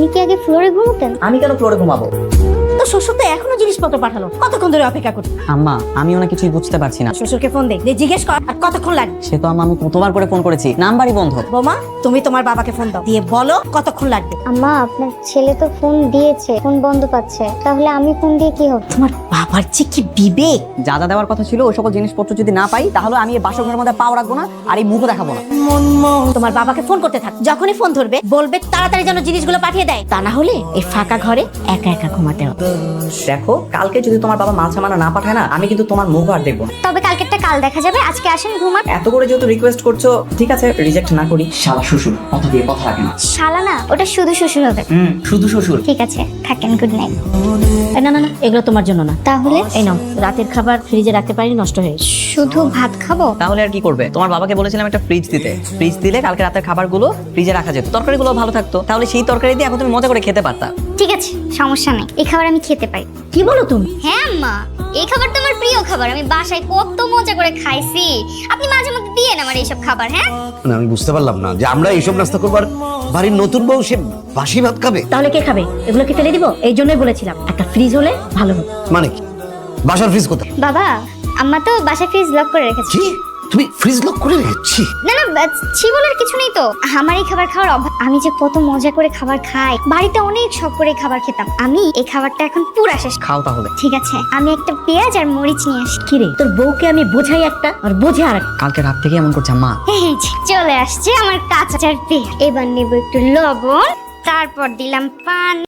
আপনি কি আগে ফ্লোরে ঘুমোতেন? আমি কেন ফ্লোরে ঘুমাবো? তো শ্বশুর তো এখনো জিনিসপত্র পাঠালো, কতক্ষণ ধরে অপেক্ষা করছি। আম্মা আমি ওনা কিছুই বুঝতে পারছি না। শ্বশুরকে ফোন দে, জিজ্ঞেস কর আর কতক্ষণ লাগবে। সে তো আম্মা আমি কতবার করে ফোন করেছি, নাম্বারই বন্ধ। বোমা, তুমি তোমার বাবাকে ফোন দাও, দিয়ে বলো কতক্ষণ লাগবে। আম্মা আপনার ছেলে তো ফোন দিয়েছে, ফোন বন্ধ পাচ্ছে, তাহলে আমি ফোন দিয়ে কি হবে? তোমার বাবার যে কি বিবেক। যা যা দেওয়ার কথা ছিল ওই সকল জিনিসপত্র যদি না পাই তাহলে আমি এই বাসঘরের মধ্যে পাও রাখবো না আর এই মুখও দেখাবো না। তোমার বাবাকে ফোন করতে থাক, যখনই ফোন ধরবে বলবে তাড়াতাড়ি যেন জিনিসগুলো পাঠিয়ে দেয়, তা না হলে এই ফাঁকা ঘরে একা একা ঘুমাতে হবে। দেখো কালকে যদি তোমার বাবা মাছ আমানা না পাঠায় না আমি কিন্তু তোমার মুখ আর দেখবো না। তবে কালকেরটা কাল দেখা যাবে, আজকে আসেন ঘুমান। এত করে যেহেতু রিকোয়েস্ট করছো ঠিক আছে, রিজেক্ট না করি। শালা শ্বশুর কথা দিয়ে কথা রাখে না। শালা না, ওটা শুধু শ্বশুর হবে। শুধু শ্বশুর। ঠিক আছে, থাকেন, গুড নাইট। না না না, এগুলো তোমার জন্য না। তাহলে এই নাও, রাতের খাবার ফ্রিজে রাখতে পারি, নষ্ট হয়ে গেছে। শুধু ভাত খাবো? তাহলে আর কি করবে? তোমার বাবাকে বলেছিলাম একটা ফ্রিজ দিতে, ফ্রিজ দিলে কালকে রাতের খাবারগুলো ফ্রিজে রাখা যেত, তরকারিগুলো ভালো থাকতো, তাহলে সেই তরকারি দিয়ে এখন তুমি মজা করে খেতে পারতা। ঠিক আছে, সমস্যা নেই, এই খাবার আমি খেতে পারি। কি বলো তুমি? হ্যাঁ আম্মা, এই খাবার তো আমার প্রিয় খাবার, আমি বাসায় কত মজা করে খাইছি। আপনি মাঝে মধ্যে দিয়েন আমার এইসব খাবার। হ্যাঁ না আমি বুঝতে পারলাম না যে আমরা এইসব নাস্তা করবার বাড়ির নতুন বউ সে বাসি ভাত খাবে। তাহলে কে খাবে? এগুলো কি ফেলে দিব? এই জন্যই বলেছিলাম একটা ফ্রিজ হলে ভালো হতো। মানে কি? বাসার ফ্রিজ কোথায়? বাবা, আম্মা তো বাসায় ফ্রিজ লক করে রেখেছে। কি তুমি ফ্রিজ লক করে রেখেছি? না না, ছি বলার কিছু নেই তো, আমার এই খাবার খাওয়ার অভ্যাস। আমি যে কত মজা করে খাবার খাই, বাড়িতে অনেক শখ করে খাবার খেতাম। আমি এই খাবারটা এখন পুরা শেষ। খাও তাহলে। ঠিক আছে, আমি একটা পেঁয়াজ আর মরিচ নিয়ে আসি। কি রে, তোর বউকে আমি বোঝাই একটা আর বোঝে আর একটা। কালকে রাত থেকে এমন করছে মা। এই যে চলে আসছে আমার কাঁচার পেঁয়াজ। এবার নেব একটু লবণ, তারপর দিলাম পান।